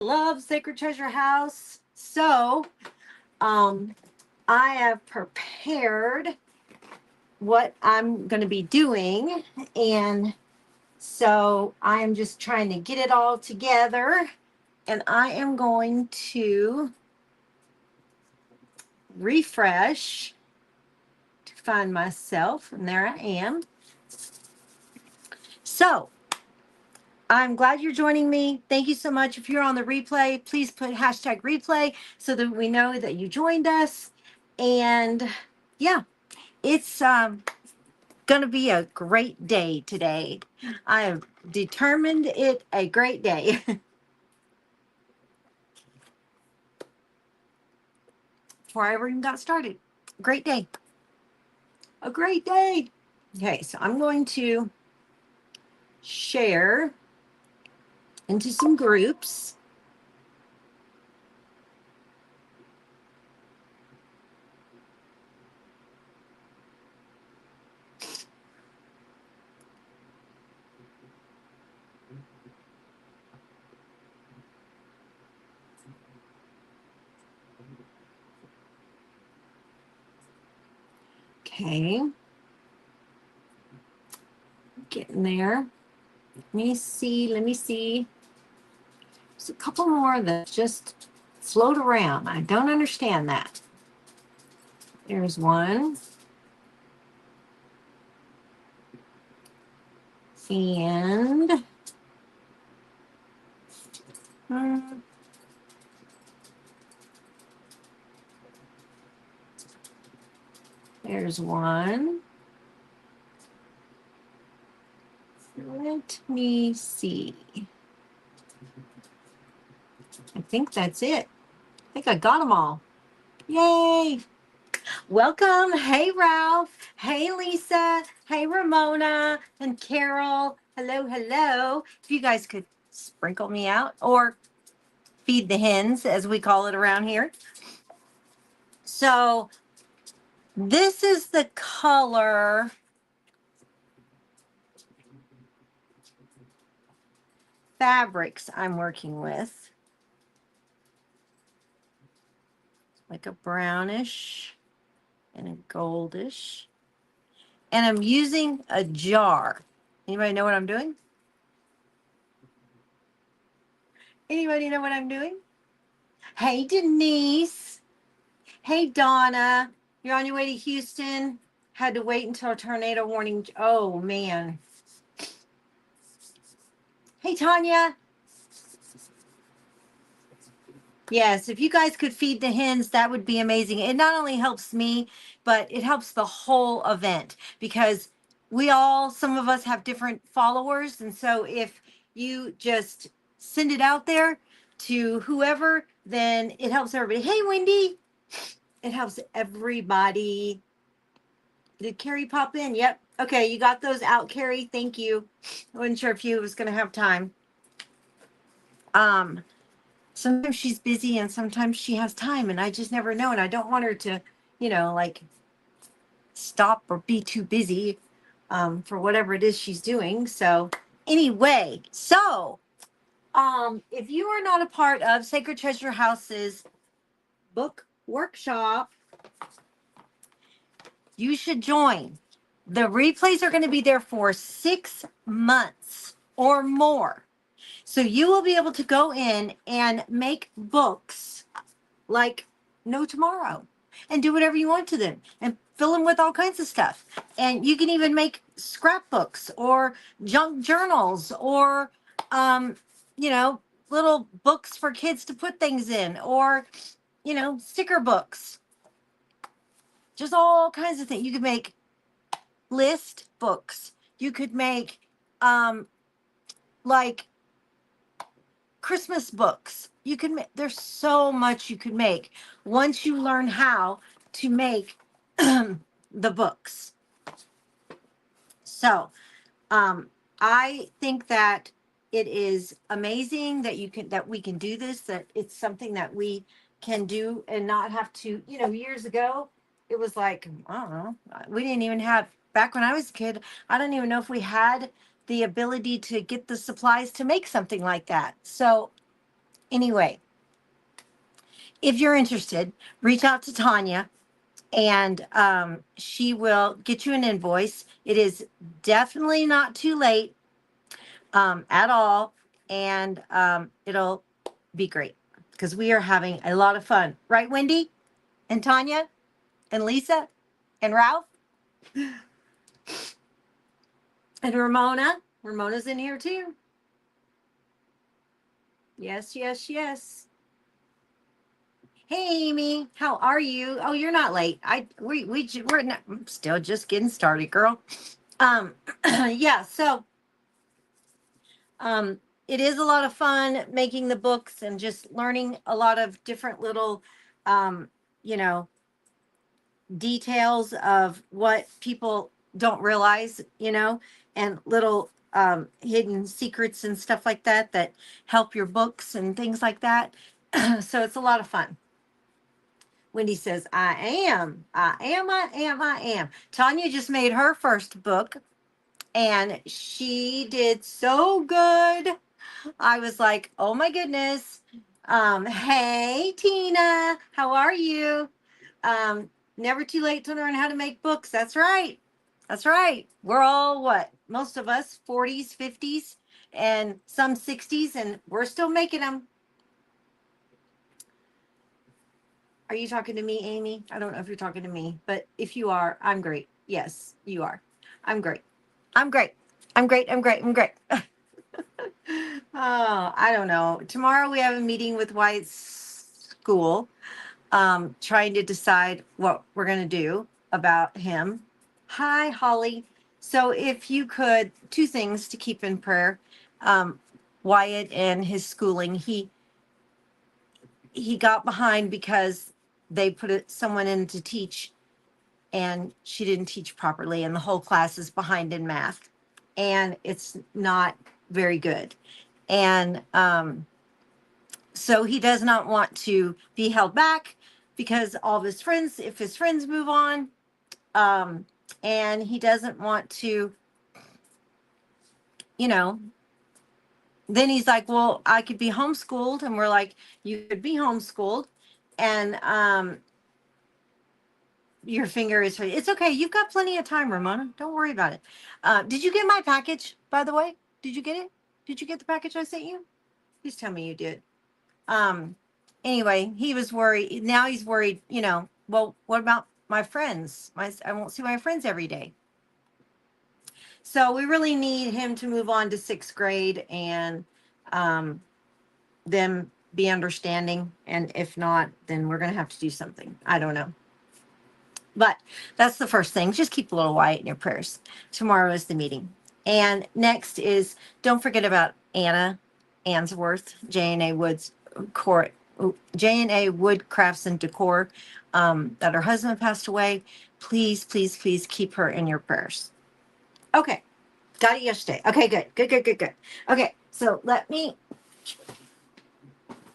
Love Sacred Treasure House. So, um, I have prepared what I'm going to be doing, and so I am just trying to get it all together, and I am going to refresh to find myself, and there I am. So, I'm glad you're joining me. Thank you so much. If you're on the replay, please put hashtag replay so that we know that you joined us. And yeah, it's going to be a great day today. I have determined it a great day. Before I ever even got started. Great day. A great day. Okay, so I'm going to share into some groups. Okay. Getting there. Let me see. There's a couple more that just float around. I don't understand that. There's one. And there's one. Let me see. I think that's it. I think I got them all. Yay. Welcome. Hey, Ralph. Hey, Lisa. Hey, Ramona and Carol. Hello, hello. If you guys could sprinkle me out or feed the hens, as we call it around here. So this is the color fabrics I'm working with. Like a brownish and a goldish. And I'm using a jar. Anybody know what I'm doing? Anybody know what I'm doing? Hey, Denise. Hey, Donna. You're on your way to Houston? Had to wait until a tornado warning. Oh, man. Hey, Tanya. Yes, if you guys could feed the hens, that would be amazing. It not only helps me, but it helps the whole event because some of us have different followers. And so if you just send it out there to whoever, then it helps everybody. Hey, Wendy, it helps everybody. Did Carrie pop in? Yep. Okay, you got those out, Carrie. Thank you. I wasn't sure if you was going to have time. Sometimes she's busy and sometimes she has time and I just never know. And I don't want her to, like stop or be too busy for whatever it is she's doing. So anyway, if you are not a part of Sacred Treasure House's book workshop, you should join. The replays are going to be there for 6 months or more. So you will be able to go in and make books like no tomorrow and do whatever you want to them and fill them with all kinds of stuff. And you can even make scrapbooks or junk journals or, little books for kids to put things in or, sticker books. Just all kinds of things. You could make list books. You could make, like Christmas books. You can make, there's so much you could make once you learn how to make the books. So, I think that it is amazing that we can do this, that it's something that we can do and not have to, years ago, it was like, I don't know, we didn't even have, back when I was a kid, I don't even know if we had the ability to get the supplies to make something like that. So Anyway, if you're interested, reach out to Tanya, and she will get you an invoice. It is definitely not too late at all, and it'll be great because we are having a lot of fun, right, Wendy and Tanya and Lisa and Ralph and Ramona. Ramona's in here too. Yes, yes, yes. Hey, Amy, how are you? Oh, you're not late. We're not, I'm still just getting started, girl. Yeah. So, it is a lot of fun making the books and just learning a lot of different little, um, you know, details of what people don't realize, and little hidden secrets and stuff like that that help your books and things like that. So it's a lot of fun. Wendy says, I am, I am, I am, I am. Tanya just made her first book and she did so good. I was like, oh my goodness. Hey, Tina, how are you? Never too late to learn how to make books. That's right. That's right. We're all what? Most of us 40s, 50s, and some 60s, and we're still making them. Are you talking to me, Amy? I don't know if you're talking to me, but if you are, I'm great. Yes, you are. I'm great. I'm great. I'm great. I'm great. I'm great. Oh, I don't know. Tomorrow we have a meeting with Wyatt's school, trying to decide what we're going to do about him. Hi, Holly. So if you could, two things to keep in prayer. Wyatt and his schooling. He got behind because they put someone in to teach and she didn't teach properly and the whole class is behind in math and it's not very good. And so he does not want to be held back because all of his friends, if his friends move on, and he doesn't want to, you know, then he's like, well, I could be homeschooled. And we're like, you could be homeschooled. And your finger is hurt. It's okay. You've got plenty of time, Ramona. Don't worry about it. Did you get my package, by the way? Did you get it? Did you get the package I sent you? Please tell me you did. Um, anyway, he was worried. Now he's worried, well, what about my friends? I won't see my friends every day. So we really need him to move on to sixth grade and them be understanding. And if not, then we're going to have to do something. I don't know. But that's the first thing. Just keep a little Wyatt in your prayers. Tomorrow is the meeting. And next is, don't forget about Anna Answorth, J&A Woods Court, J&A Wood Crafts and Decor, that her husband passed away. Please, please, please keep her in your prayers. Okay. Got it yesterday. Okay, good. Good, good, good, good. Okay, so I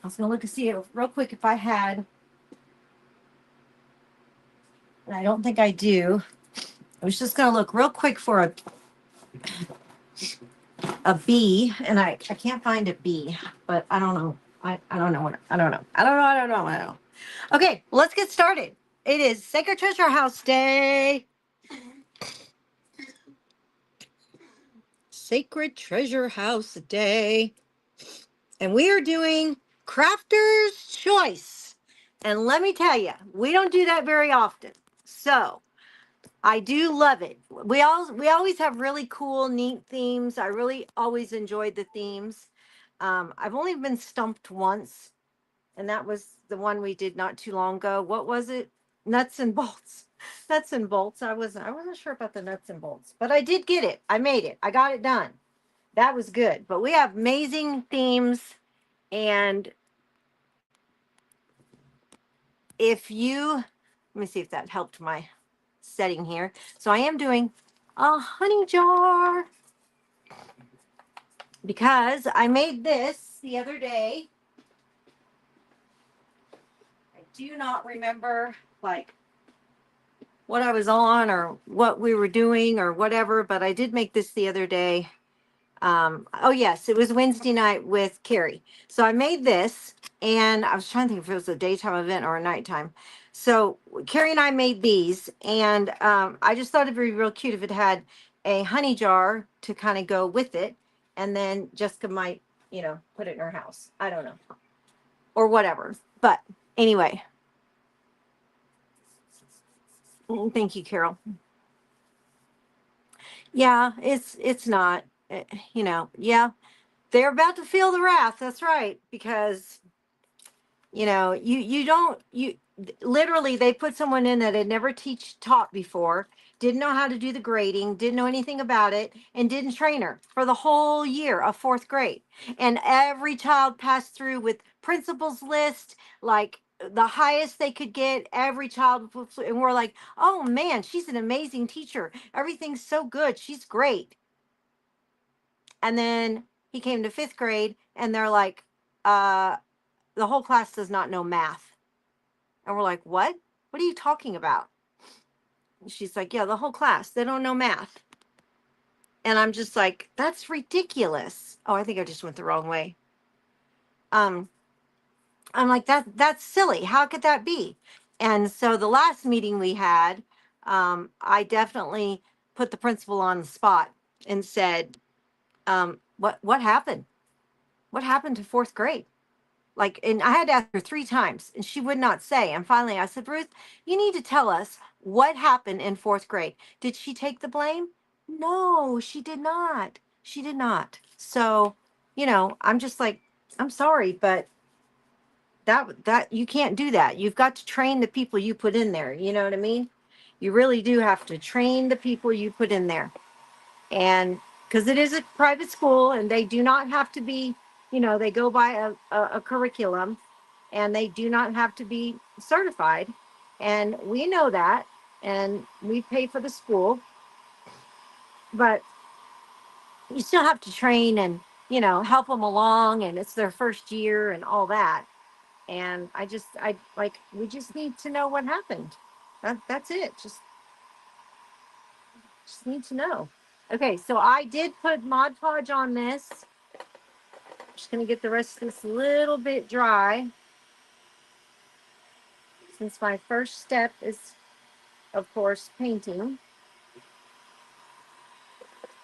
was going to look and see real quick if I had, and I don't think I do. I was just going to look real quick for a B, and I can't find a B, but I don't know. I don't know what, I don't know. I don't know. I don't know. I don't know. Okay, let's get started. It is Sacred Treasure House Day. Sacred Treasure House Day. And we are doing Crafter's Choice. And let me tell you, we don't do that very often. So I do love it. We always have really cool, neat themes. I really always enjoyed the themes. I've only been stumped once, and that was the one we did not too long ago. What was it? Nuts and bolts. Nuts and bolts. I wasn't sure about the nuts and bolts, but I did get it. I made it. I got it done. That was good. But we have amazing themes, and if you, let me see if that helped my setting here. So I am doing a honey jar because I made this the other day. I do not remember like what I was on or what we were doing or whatever, but I did make this the other day. Oh yes, it was Wednesday night with Carrie. So I made this, and I was trying to think if it was a daytime event or a nighttime. So Carrie and I made these, and I just thought it'd be real cute if it had a honey jar to kind of go with it, and then Jessica might, put it in her house. I don't know, or whatever. But anyway, thank you, Carol. Yeah, it's not, yeah, they're about to feel the wrath. That's right, because you don't, literally they put someone in that had never taught before, didn't know how to do the grading, didn't know anything about it, and didn't train her for the whole year of fourth grade. And every child passed through with principal's list, like the highest they could get. Every child, and we're like, oh man, she's an amazing teacher, everything's so good, she's great. And then he came to fifth grade, and they're like, uh the whole class does not know math. And we're like, what? What are you talking about? And she's like, yeah, the whole class, they don't know math. And I'm just like, that's ridiculous. Oh, I think I just went the wrong way. Um, I'm like, that's silly. How could that be? And so the last meeting we had, I definitely put the principal on the spot and said, what happened? What happened to fourth grade? Like, and I had to ask her 3 times, and she would not say. And finally I said, Ruth, you need to tell us what happened in fourth grade. Did she take the blame? No, she did not. She did not. So, I'm just like, I'm sorry, but that you can't do that. You've got to train the people you put in there. You know what I mean? You really do have to train the people you put in there. And because it is a private school, and they do not have to be, they go by a curriculum, and they do not have to be certified. And we know that, and we pay for the school, but you still have to train and, help them along. And it's their first year and all that. And I like, we just need to know what happened. That's it. Just need to know. Okay, so I did put Mod Podge on this. Just going to get the rest of this a little bit dry, since my first step is, of course, painting.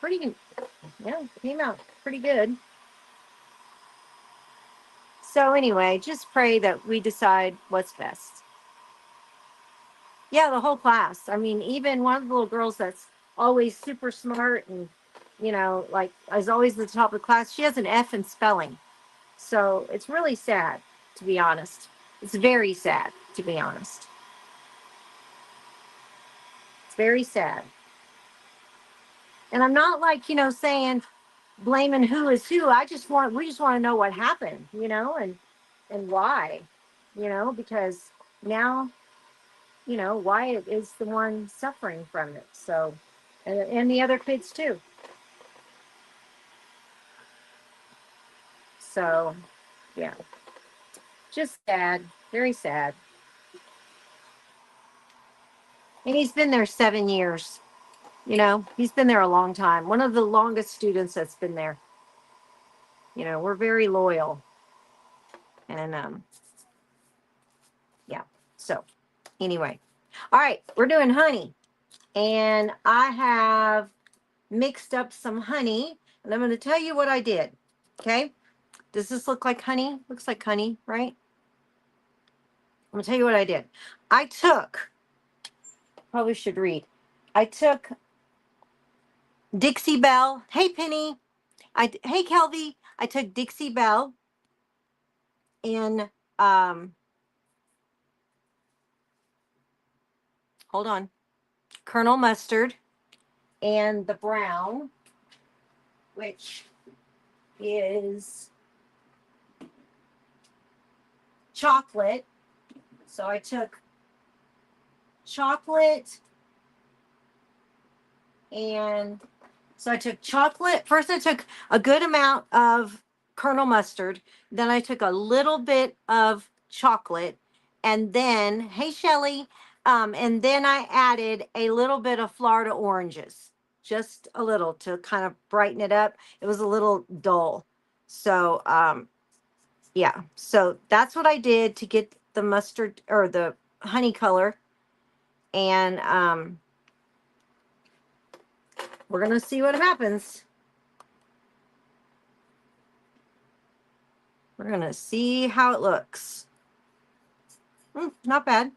Pretty good. Yeah, came out pretty good. So anyway, just pray that we decide what's best. Yeah, the whole class. I mean, even one of the little girls that's always super smart and, like is always at the top of the class, she has an F in spelling. So it's really sad, to be honest. It's very sad, to be honest. It's very sad. And I'm not like, saying blaming who is who. We just want to know what happened, and why, because now, Wyatt is the one suffering from it. So, and the other kids too. So, yeah, just sad, very sad. And he's been there 7 years. He's been there a long time. One of the longest students that's been there. We're very loyal. And yeah. So anyway. All right, we're doing honey. And I have mixed up some honey, and I'm going to tell you what I did. Okay? Does this look like honey? Looks like honey, right? I'm going to tell you what I did. Probably should read. I took Dixie Belle. Hey, Penny. Hey, Kelby. I took Dixie Belle in, hold on, Colonel Mustard, and the brown, which is chocolate. So I took chocolate, and so I took chocolate. First, I took a good amount of Colonel Mustard. Then I took a little bit of chocolate. And then, hey, Shelly. And then I added a little bit of Florida oranges. just a little to kind of brighten it up. It was a little dull. So, yeah, so that's what I did to get the mustard or the honey color. And we're going to see what happens. We're going to see how it looks. Not bad.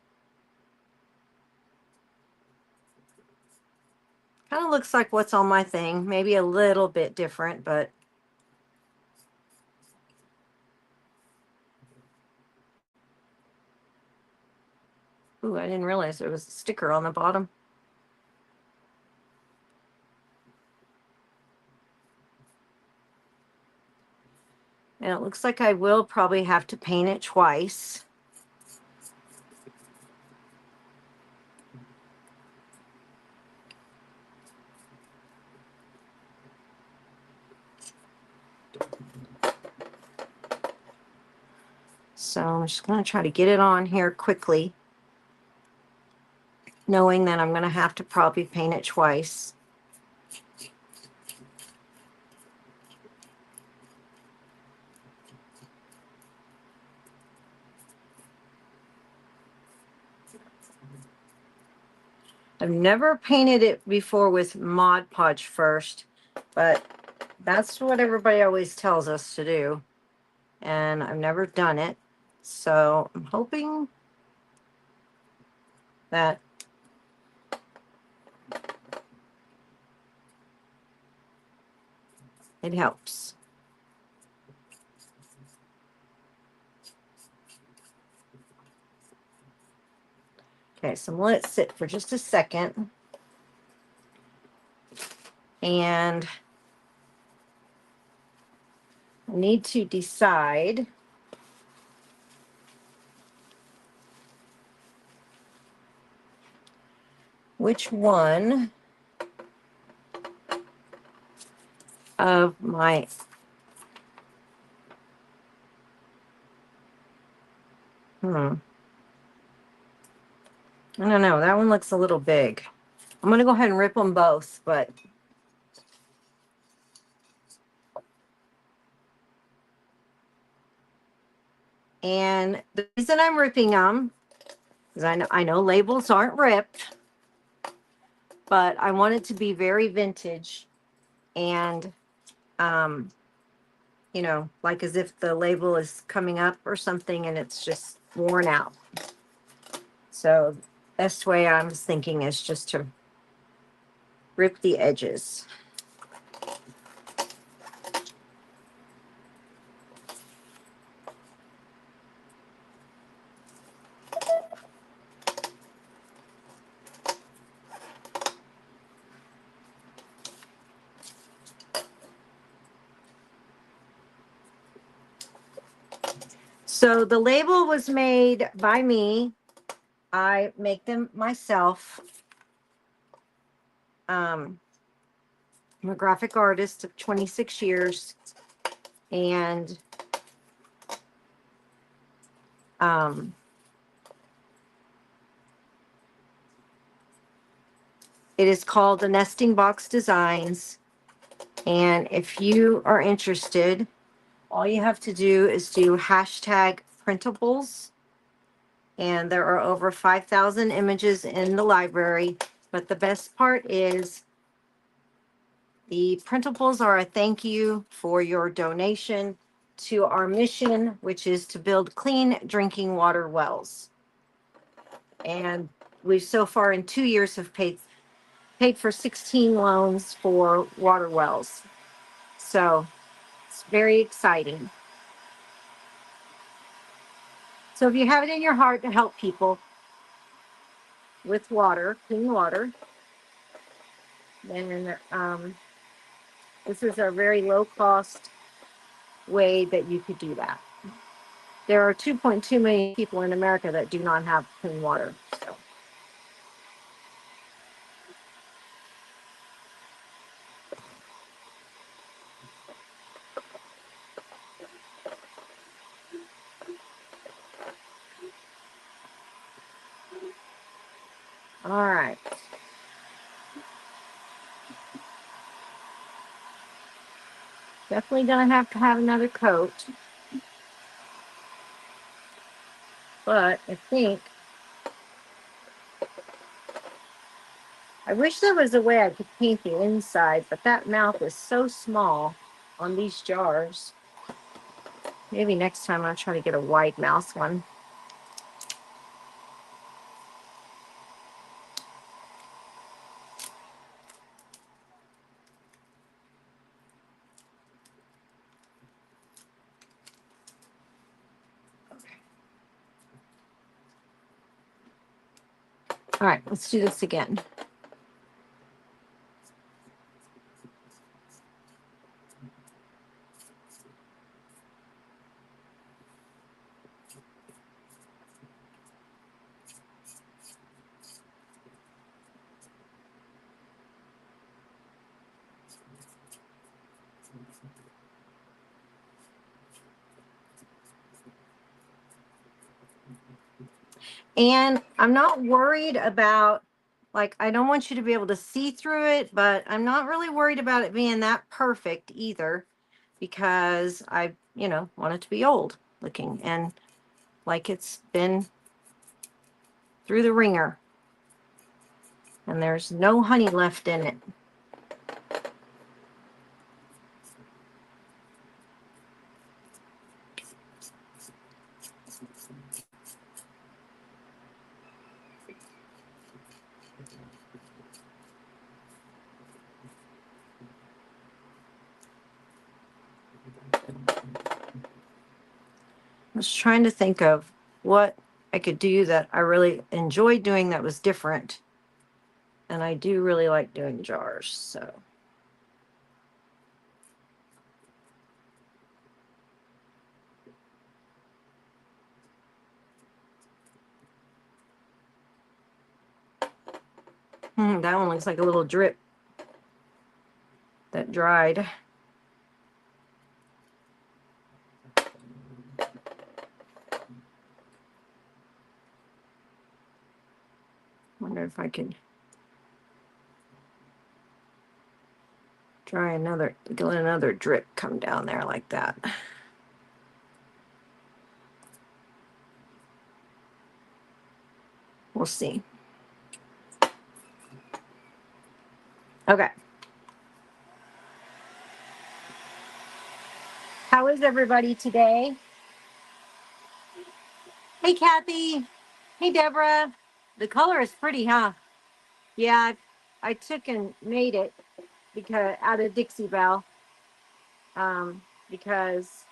Kind of looks like what's on my thing. Maybe a little bit different, but ooh, I didn't realize there was a sticker on the bottom. And it looks like I will probably have to paint it twice. So I'm just going to try to get it on here quickly, knowing that I'm going to have to probably paint it twice. I've never painted it before with Mod Podge first, but that's what everybody always tells us to do. And I've never done it. So I'm hoping that it helps. Okay, so I'm gonna let it sit for just a second. And I need to decide which one of my I don't know. That one looks a little big. I'm going to go ahead and rip them both, but and the reason I'm ripping them is I know labels aren't ripped, but I want it to be very vintage and you know, like as if the label is coming up or something and it's just worn out. So best way I was thinking is just to rip the edges. So the label was made by me. I make them myself. I'm a graphic artist of 26 years, and it is called the Nesting Box Designs. And if you are interested, all you have to do is do hashtag printables. And there are over 5,000 images in the library. But the best part is the printables are a thank you for your donation to our mission, which is to build clean drinking water wells. And we've so far in 2 years have paid for 16 loans for water wells. So it's very exciting. So if you have it in your heart to help people with water, clean water, then this is a very low cost way that you could do that. There are 2.2 million people in America that do not have clean water. So. All right. Definitely gonna have to have another coat. But I think, I wish there was a way I could paint the inside, but that mouth is so small on these jars. Maybe next time I'll try to get a wide mouth one. All right, let's do this again. And I'm not worried about, like, I don't want you to be able to see through it, but I'm not really worried about it being that perfect either, because I, want it to be old looking and like it's been through the ringer and there's no honey left in it. I was trying to think of what I could do that I really enjoyed doing that was different. And I do really like doing jars, so. That one looks like a little drip that dried. Wonder if I could try another, let another drip come down there like that. We'll see. Okay. How is everybody today? Hey, Kathy. Hey, Deborah. The color is pretty, huh? Yeah, I took and made it because out of Dixie Belle, because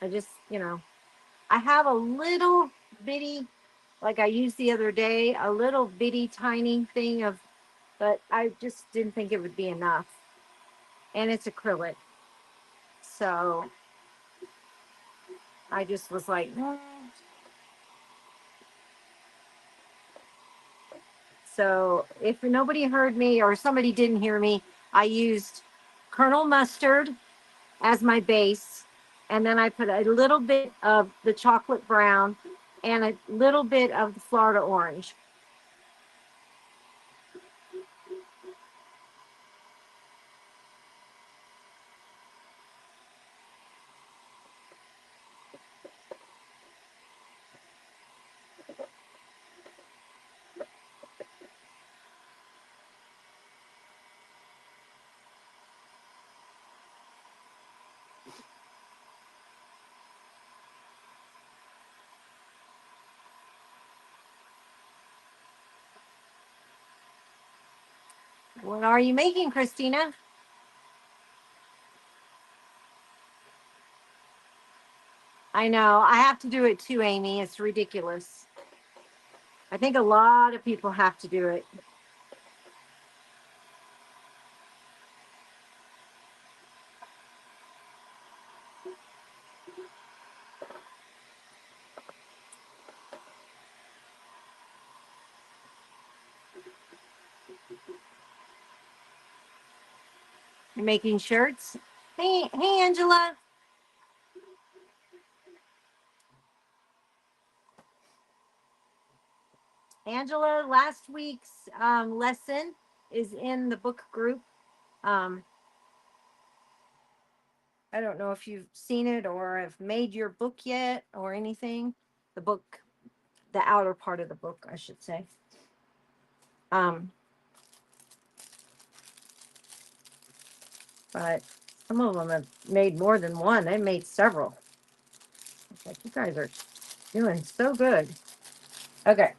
I just, I have a little bitty, like I used the other day, a little bitty tiny thing of, but I just didn't think it would be enough. And it's acrylic. So I just was like, So if nobody heard me or somebody didn't hear me, I used Colonel Mustard as my base. And then I put a little bit of the chocolate brown and a little bit of the Florida orange. What are you making, Christina? I know. I have to do it too, Amy. It's ridiculous. I think a lot of people have to do it. You're making shirts? Hey, Angela. Angela, last week's lesson is in the book group. I don't know if you've seen it or have made your book yet or anything. The book, the outer part of the book, I should say. But some of them have made more than one. They made several. It's like, you guys are doing so good. Okay.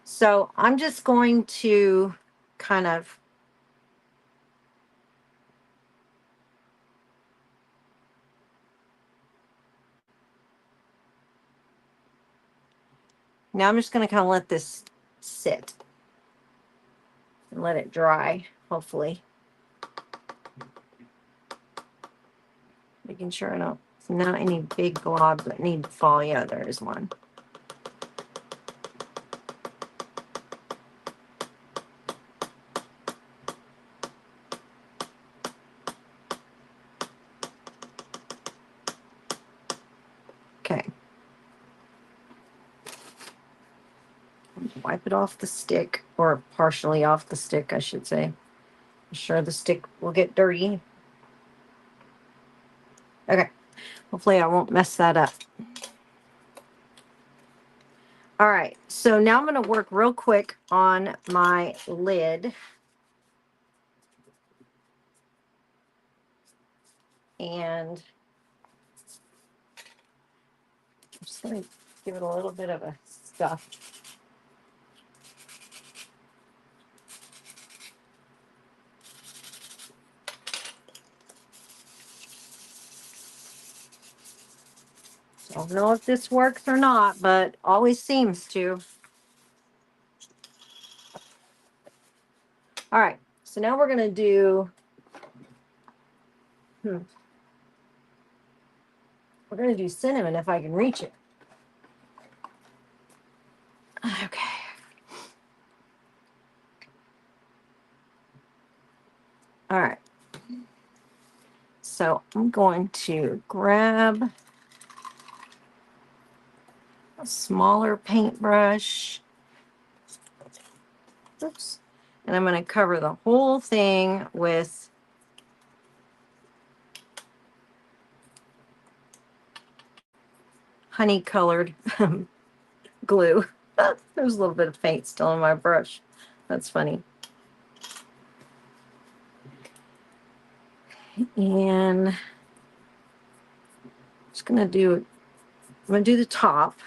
So I'm just going to kind of now I'm just going to kind of let this sit and let it dry, hopefully. Making sure I don't, not any big globs that need to fall. Yeah, there is one. Okay. Wipe it off the stick, or partially off the stick, I should say. I'm sure the stick will get dirty. Okay. Hopefully I won't mess that up. All right. So now I'm going to work real quick on my lid. And I'm just going to give it a little bit of a stuff. Don't know if this works or not, but always seems to. All right, so now we're going to do, we're going to do cinnamon if I can reach it. Okay. All right. So I'm going to grab a smaller paintbrush. Oops. And I'm going to cover the whole thing with honey colored glue. There's a little bit of paint still on my brush. That's funny. And I'm just going to do, I'm going to do the top.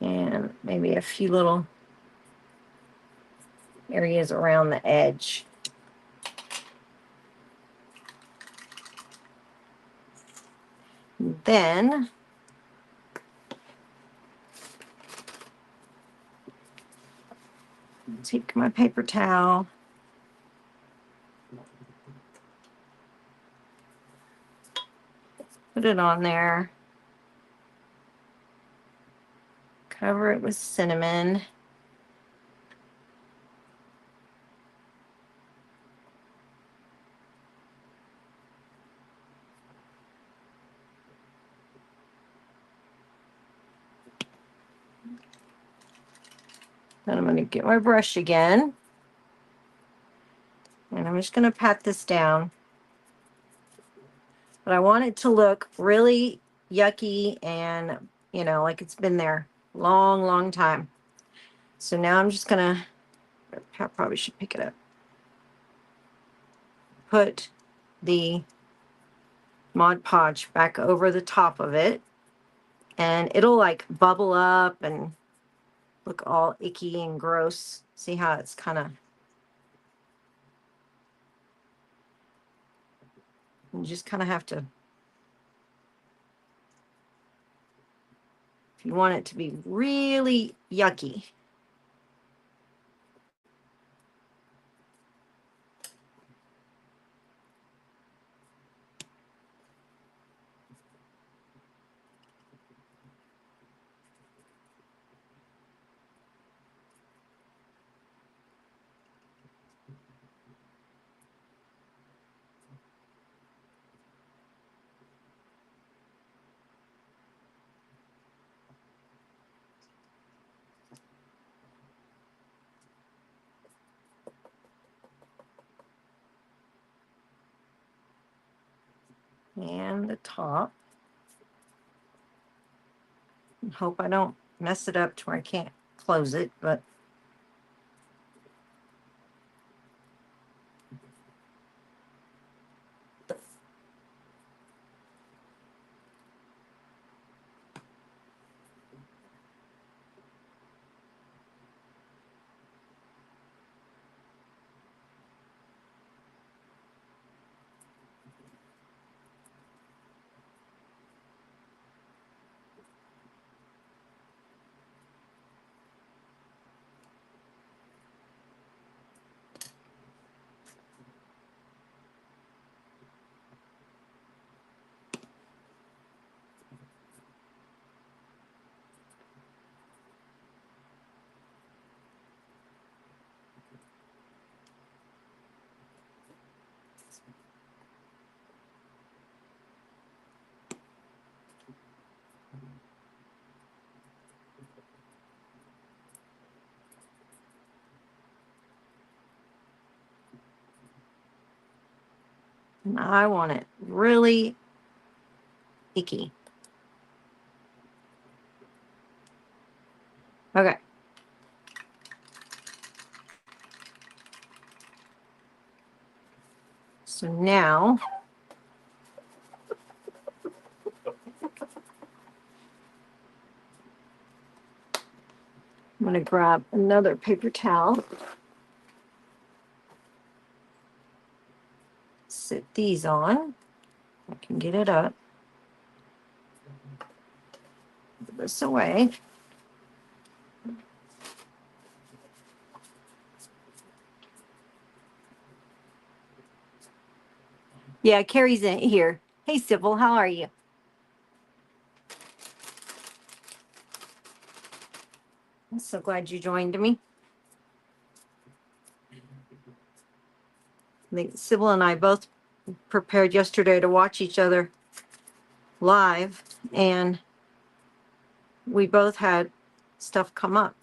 And maybe a few little areas around the edge. Then take my paper towel, put it on there, cover it with cinnamon. Then I'm going to get my brush again. And I'm just going to pat this down. But I want it to look really yucky and, you know, like it's been there a long, long time. So now I'm just going to, I probably should pick it up. Put the Mod Podge back over the top of it. And it'll like bubble up and look all icky and gross. See how it's kind of, you just kind of have to, if you want it to be really yucky. and the top. Hope I don't mess it up to where I can't close it, but I want it really icky. Okay. So now I'm going to grab another paper towel. Sit these on. I can get it up. Put this away. Yeah, Carrie's in here. Hey, Sybil, how are you? I'm so glad you joined me. I think Sybil and I both prepared yesterday to watch each other live, and we both had stuff come up.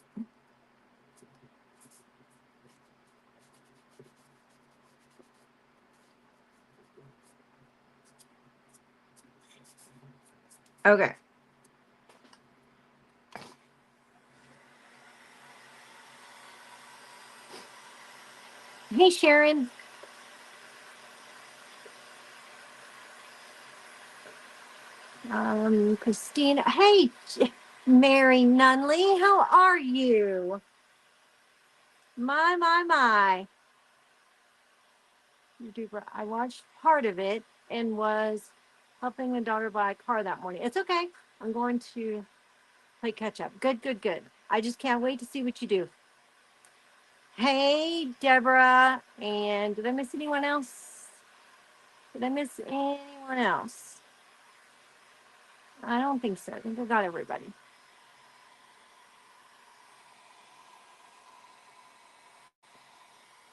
Okay. Hey, Sharon. Christina. Hey, Mary Nunley, how are you? My. I watched part of it and was helping a daughter buy a car that morning. It's okay. I'm going to play catch up. Good. I just can't wait to see what you do. Hey, Deborah. And did I miss anyone else? Did I miss anyone else? I don't think so. I think I got everybody.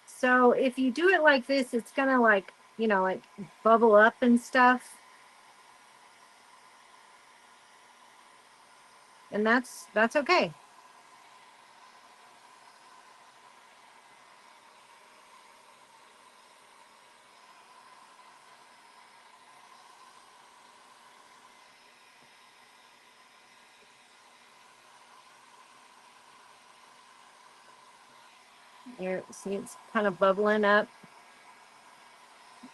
So if you do it like this, it's gonna like bubble up and stuff. And that's okay. Here, see, it's kind of bubbling up.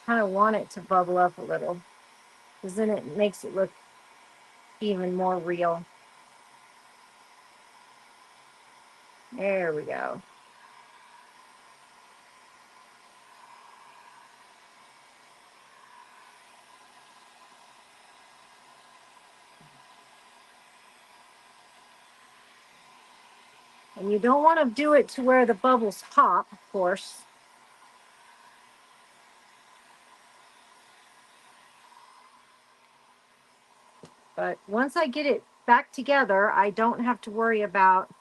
Kind of want it to bubble up a little, because then it makes it look even more real. There we go. And you don't want to do it to where the bubbles pop, of course. But once I get it back together, I don't have to worry about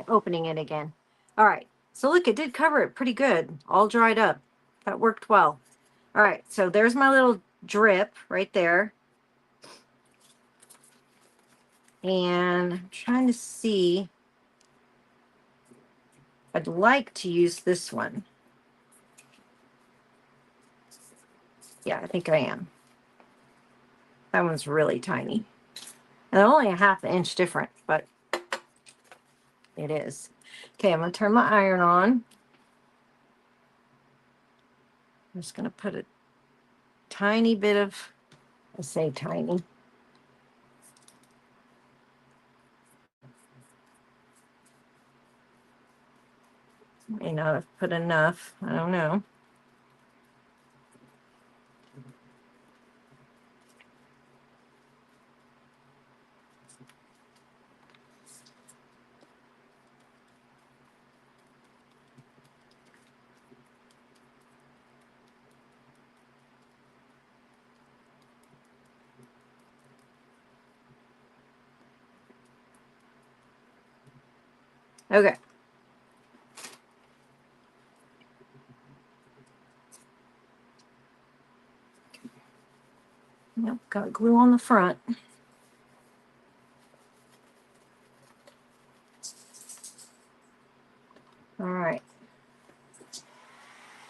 opening it again. All right. So look, it did cover it pretty good. All dried up. That worked well. All right. So there's my little drip right there. And I'm trying to see. I'd like to use this one. Yeah, I think I am. That one's really tiny. And only a ½ inch different, but it is. Okay, I'm going to turn my iron on. I'm just going to put a tiny bit of, I say tiny. May not have put enough. I don't know. Okay. Nope, got glue on the front. All right.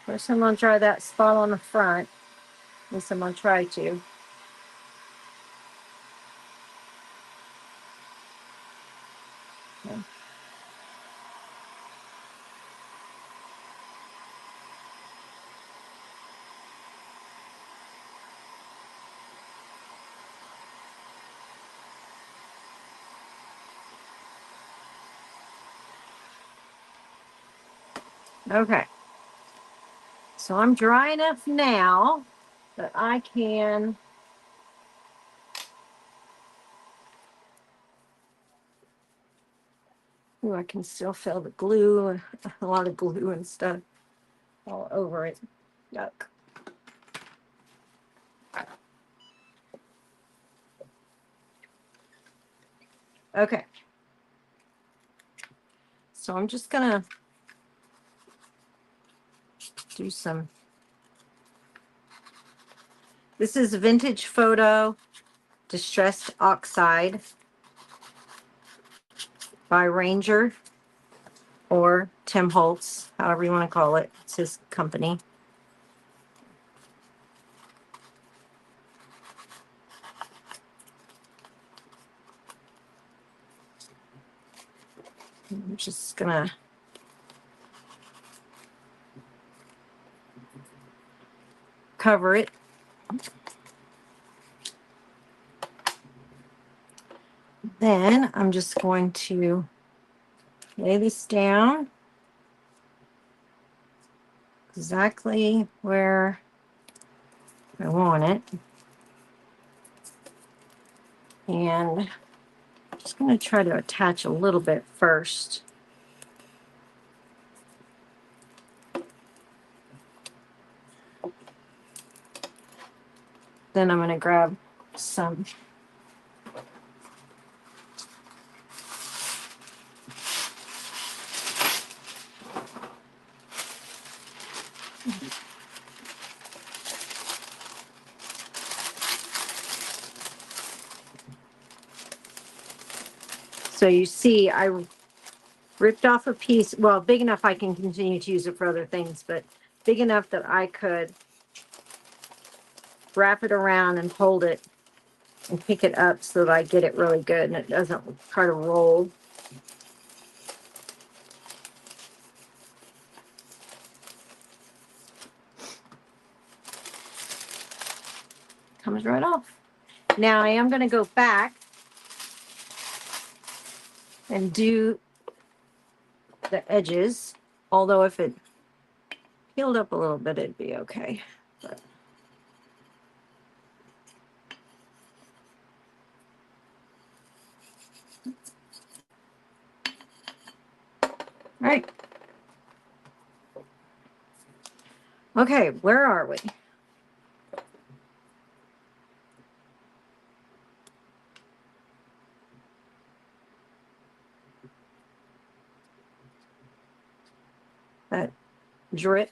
First, I'm going to try that spot on the front. At least I'm going to try to. Okay. Okay. So I'm dry enough now that I can ooh, I can still feel the glue, a lot of glue and stuff all over it. Yuck. Okay. So I'm just gonna do some. This is Vintage Photo Distressed Oxide by Ranger or Tim Holtz, however you want to call it. It's his company. I'm just gonna cover it. Then I'm just going to lay this down exactly where I want it. And I'm just going to try to attach a little bit first. Then I'm going to grab some so you see I ripped off a piece, well, big enough I can continue to use it for other things, but big enough that I could wrap it around and hold it and pick it up so that I get it really good and it doesn't try to roll. Comes right off. Now I am going to go back and do the edges, although if it peeled up a little bit, it'd be okay. But all right. Okay, where are we? That drip.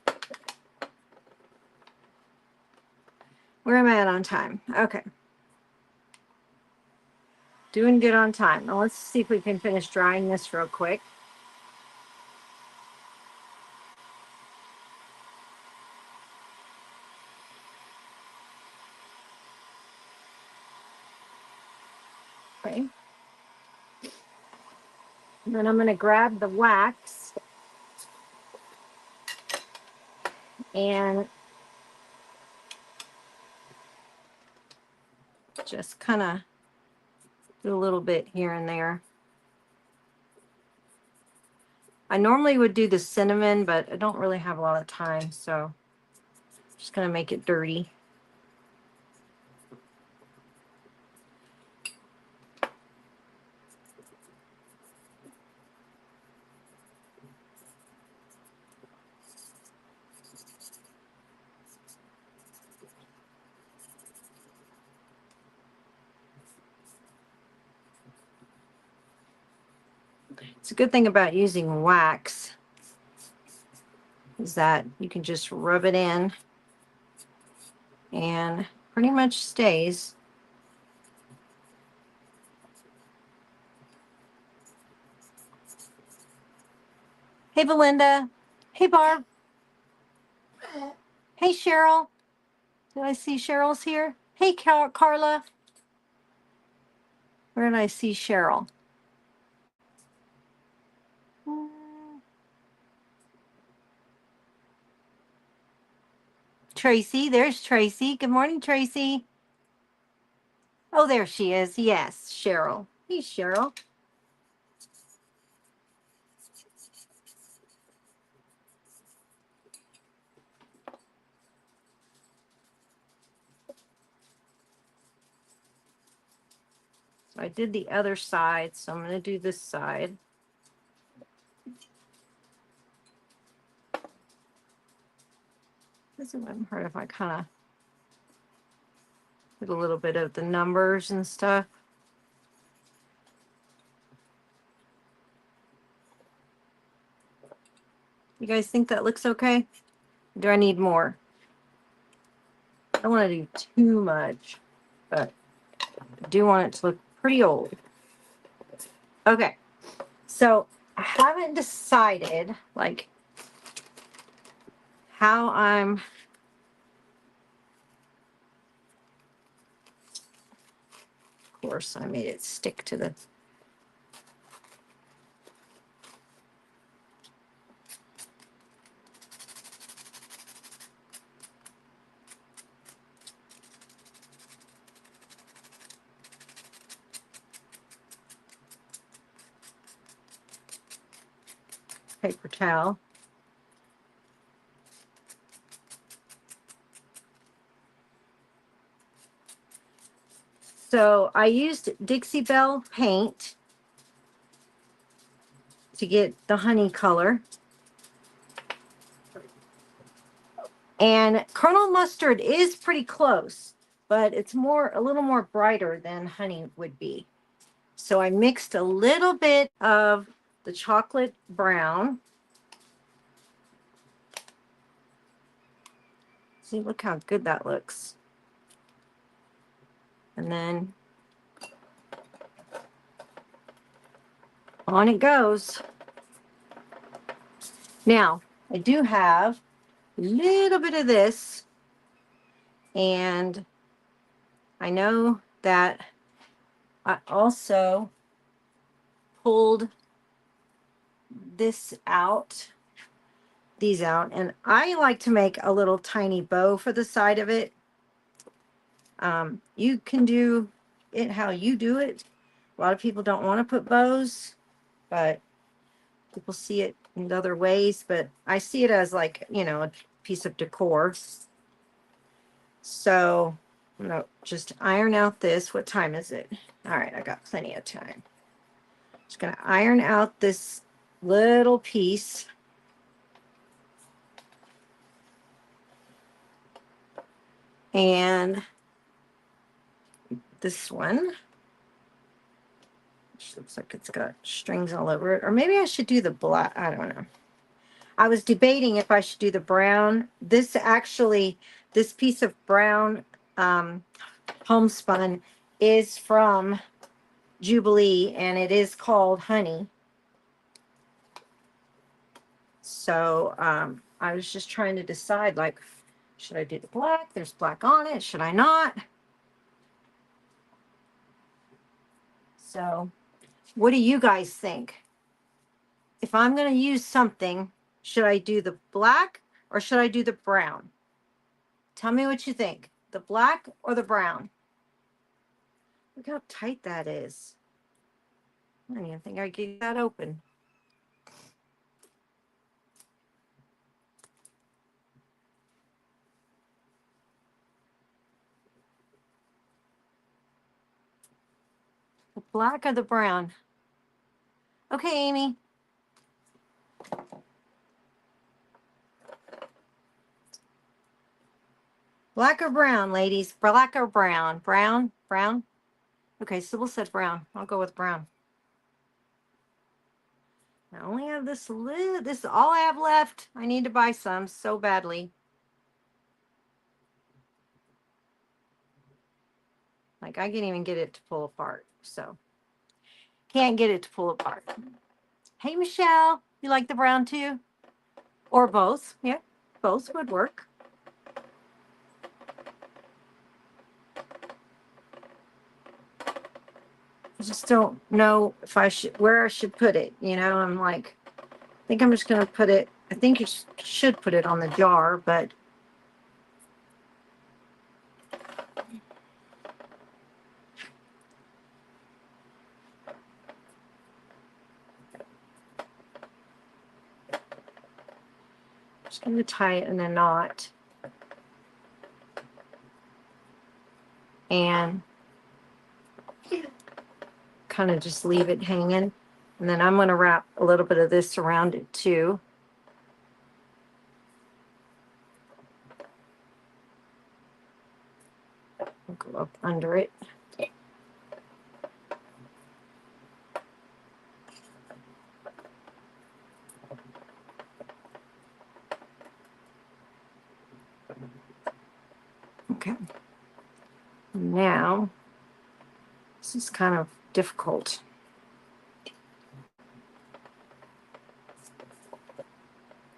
Where am I at on time? Okay. Doing good on time. Now let's see if we can finish drying this real quick. And then I'm going to grab the wax and just kind of do a little bit here and there. I normally would do the cinnamon, but I don't really have a lot of time, so I'm just going to make it dirty. It's a good thing about using wax is that you can just rub it in and pretty much stays. Hey, Belinda. Hey, Barb. Hey, Cheryl. Did I see Cheryl's here? Hey, Carla. Where did I see Cheryl? Tracy. There's Tracy. Good morning, Tracy. Oh, there she is. Yes, Cheryl. Hey, Cheryl. So I did the other side, so I'm going to do this side. This wouldn't hurt if I kind of did a little bit of the numbers and stuff. You guys think that looks okay? Do I need more? I don't want to do too much, but I do want it to look pretty old. Okay, so I haven't decided like how I'm of course I made it stick to the paper towel. So I used Dixie Belle paint to get the honey color. And Colonel Mustard is pretty close, but it's a little more brighter than honey would be. So I mixed a little bit of the chocolate brown. See, look how good that looks. And then on it goes. Now, I do have a little bit of this, and I know that I also pulled these out, and I like to make a little tiny bow for the side of it. You can do it how you do it. A lot of people don't want to put bows, but people see it in other ways, but I see it as like, a piece of decor. So I'm gonna just iron out this. What time is it? All right, I got plenty of time. Just gonna iron out this little piece. And this one, which looks like it's got strings all over it. Or maybe I should do the black. I don't know. I was debating if I should do the brown. This piece of brown homespun is from Jubilee, and it is called Honey. So I was just trying to decide, like, should I do the black? There's black on it. Should I not? So what do you guys think? if I'm going to use something, should I do the black or should I do the brown? Tell me what you think. The black or the brown? Look how tight that is. I don't even think I could get that open. The black or the brown? Okay, Amy. Black or brown, ladies? Black or brown? Brown? Brown? Okay, Sybil said brown. I'll go with brown. I only have this this is all I have left. I need to buy some so badly. Like I can't even get it to pull apart. So can't get it to pull apart. Hey Michelle, you like the brown too? Or both? Yeah, both would work. I just don't know if I should, where I should put it. You know, I'm like, I think I'm just going to put it, I think you should put it on the jar, but I'm just going to tie it in a knot. And kind of just leave it hanging. And then I'm going to wrap a little bit of this around it too. I'll go up under it. Okay. Now, this is kind of difficult.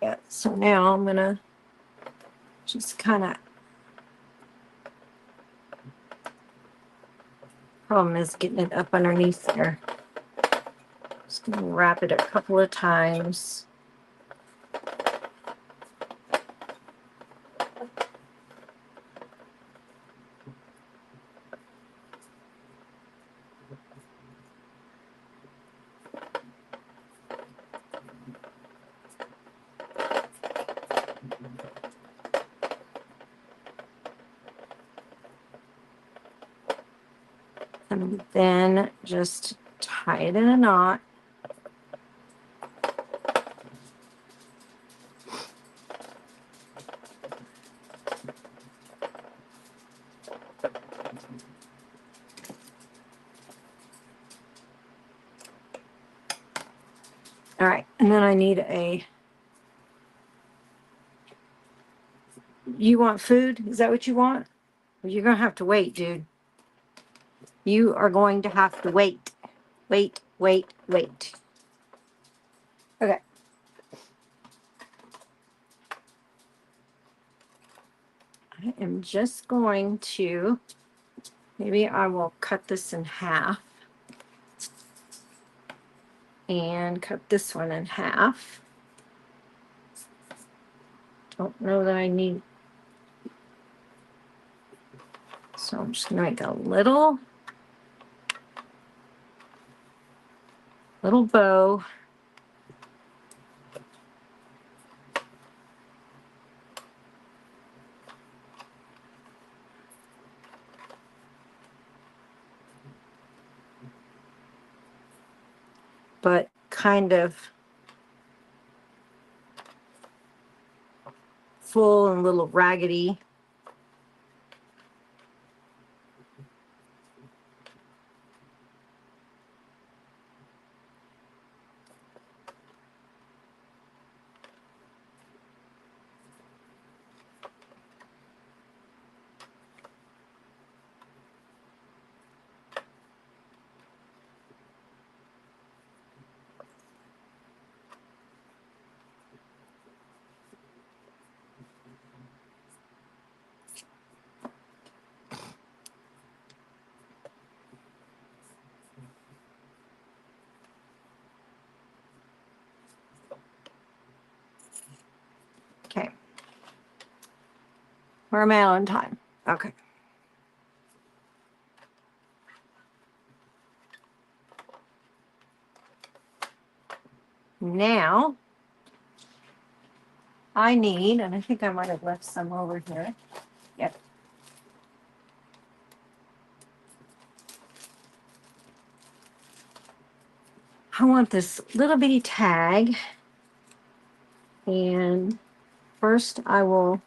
Yeah, so now I'm going to just kind of, problem is getting it up underneath there. Just going to wrap it a couple of times. And then just tie it in a knot. All right, and then I need a, you want food? Is that what you want? Well, you're going to have to wait, dude. You are going to have to wait. Wait, wait, wait. Okay. I am just going to, maybe I will cut this in half. And cut this one in half. Don't know that I need, so I'm just gonna make a little bow. But kind of full and a little raggedy. Where am I on time? Okay. Now, I need, and I think I might have left some over here. Yep. I want this little bitty tag. And first I will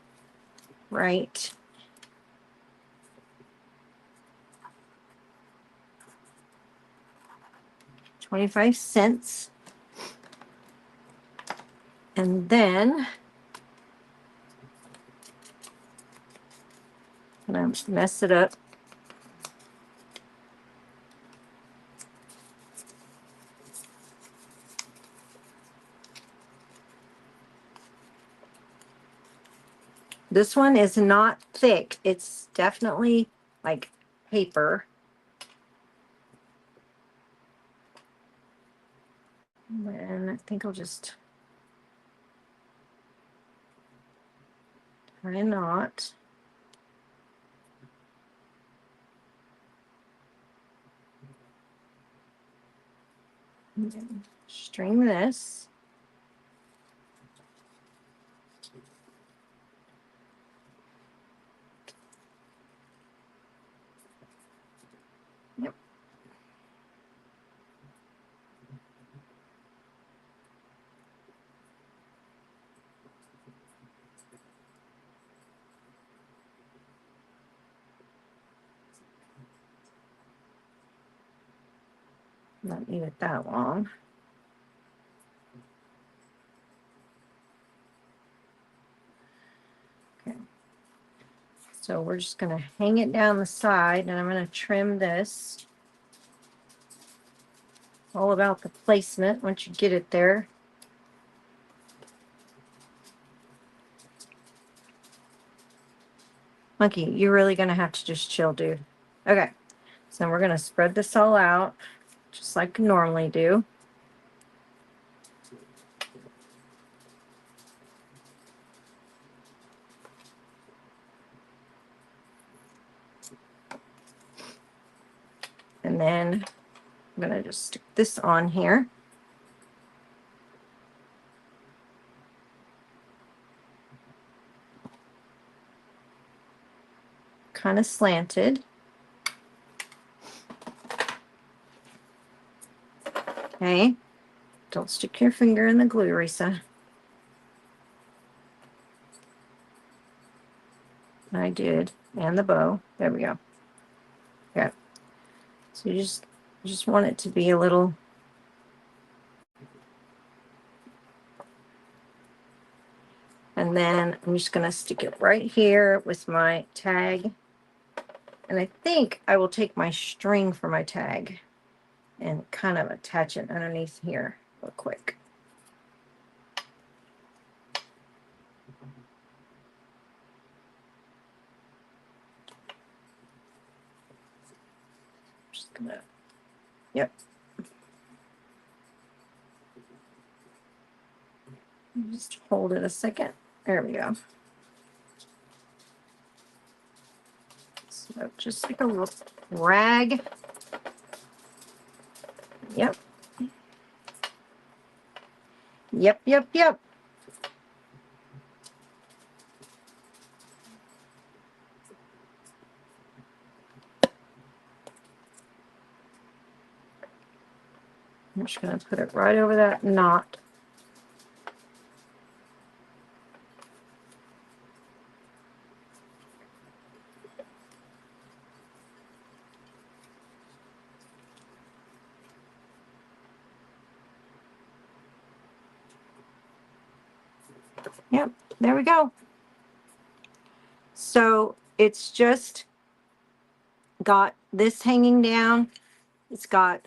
write 25 cents. And then I'm going to mess it up. This one is not thick. It's definitely like paper. And I think I'll just tie a knot. And then string this. Yep. Not need it that long. Okay. So we're just going to hang it down the side, and I'm going to trim this. All about the placement once you get it there. Monkey, you're really going to have to just chill, dude. Okay. So we're going to spread this all out just like we normally do. And then I'm going to just stick this on here. Kind of slanted. Okay. Don't stick your finger in the glue, Reesa. I did. And the bow. There we go. Okay. So you just want it to be a little. And then I'm just going to stick it right here with my tag. And I think I will take my string for my tag and kind of attach it underneath here real quick. Just gonna, yep. Just hold it a second. There we go. So just like a little rag. Yep. Yep, yep, yep. I'm just going to put it right over that knot. Yep, there we go. So it's just got this hanging down. It's got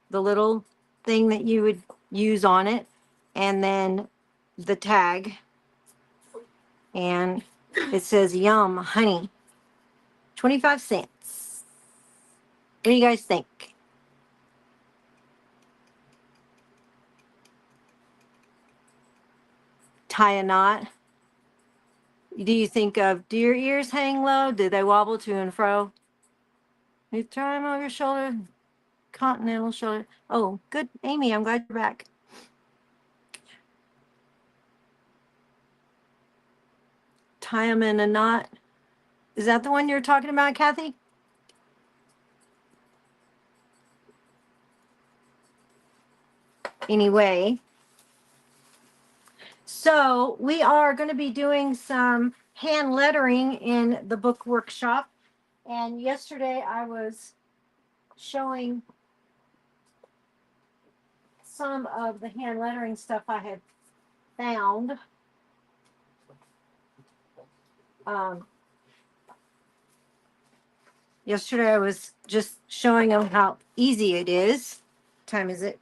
the little thing that you would use on it, and then the tag. And it says yum honey, 25 cents. What do you guys think? Tie a knot. Do you think of, do your ears hang low? Do they wobble to and fro? You try them over your shoulder, continental shoulder. Oh, good. Amy, I'm glad you're back. Tie them in a knot. Is that the one you're talking about, Kathy? Anyway, so we are going to be doing some hand lettering in the book workshop. And yesterday I was showing some of the hand lettering stuff I had found. Yesterday I was just showing them how easy it is. What time is it?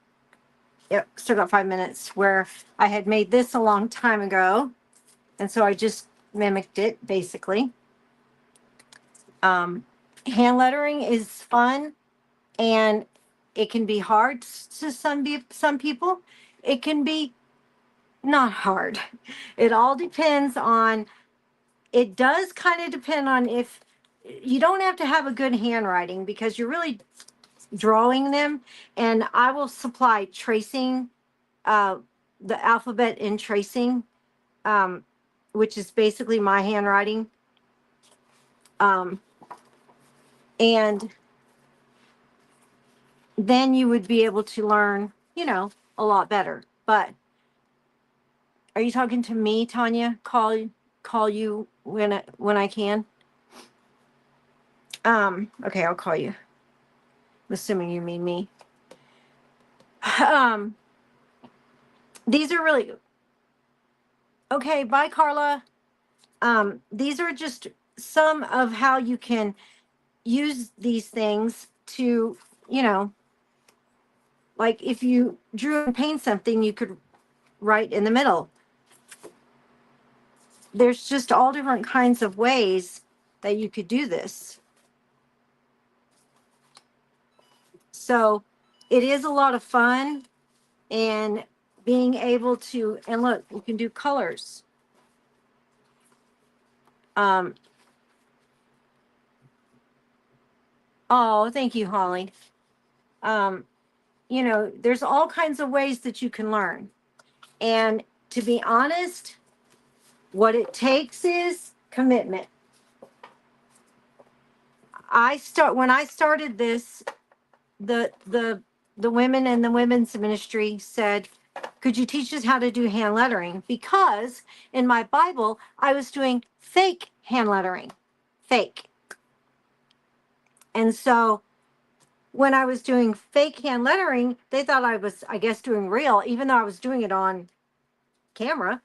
Yep, still got 5 minutes, where I had made this a long time ago. And so I just mimicked it basically. Hand lettering is fun, and it can be hard to some people. It can be not hard. It all depends on, it does kind of depend on, if you don't have to have a good handwriting because you're really drawing them. And I will supply tracing, the alphabet in tracing, which is basically my handwriting. And then you would be able to learn, a lot better. But are you talking to me, Tanya? Call you when I can. Okay, I'll call you. I'm assuming you mean me. These are really okay. Bye, Carla. These are just some of how you can use these things to, like if you drew and paint something, you could write in the middle. There's just all different kinds of ways that you could do this. So it is a lot of fun, and being able to, and look, you can do colors. Oh, thank you, Holly. There's all kinds of ways that you can learn. And to be honest, what it takes is commitment. When I started this, the women in the women's ministry said, could you teach us how to do hand lettering? Because in my Bible, I was doing fake hand lettering. Fake. And so when I was doing fake hand lettering, they thought I was, I guess, doing real, even though I was doing it on camera.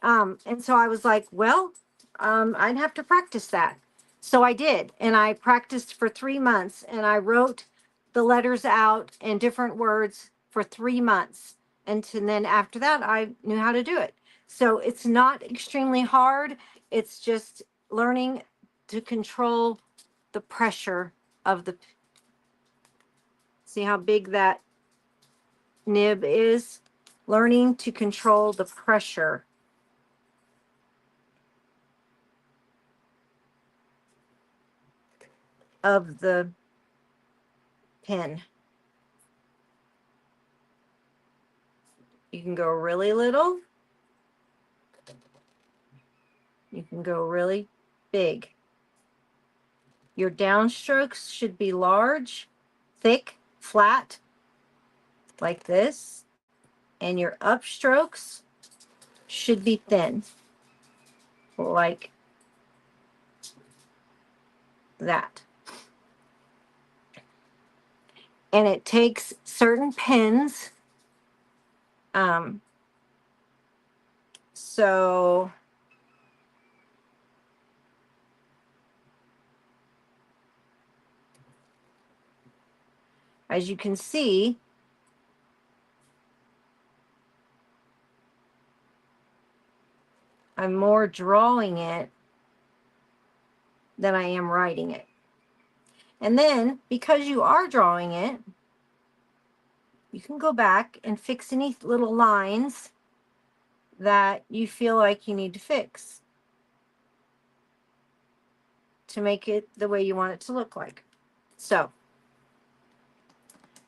And so I was like, well, I'd have to practice that. So I did. And I practiced for 3 months, and I wrote the letters out in different words for 3 months. And then after that, I knew how to do it. So it's not extremely hard. It's just learning to control the pressure of the, see how big that nib is? Learning to control the pressure of the pen. You can go really little. You can go really big. Your downstrokes should be large, thick, flat, like this. And your upstrokes should be thin, like that. And it takes certain pens. So as you can see, I'm more drawing it than I am writing it. And then, because you are drawing it, you can go back and fix any little lines that you feel like you need to fix. to make it the way you want it to look like. So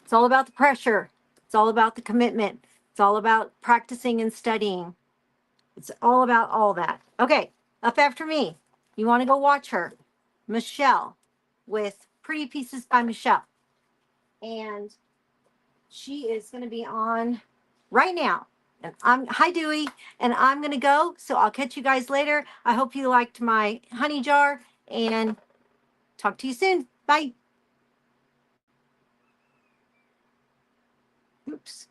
it's all about the pressure. It's all about the commitment. It's all about practicing and studying. It's all about all that. Okay, up after me. You want to go watch her, Michele, with Pretty Pieces by Michele. And she is going to be on right now. And hi Dewey, and I'm going to go. So I'll catch you guys later. I hope you liked my honey jar, and talk to you soon. Bye. Oops.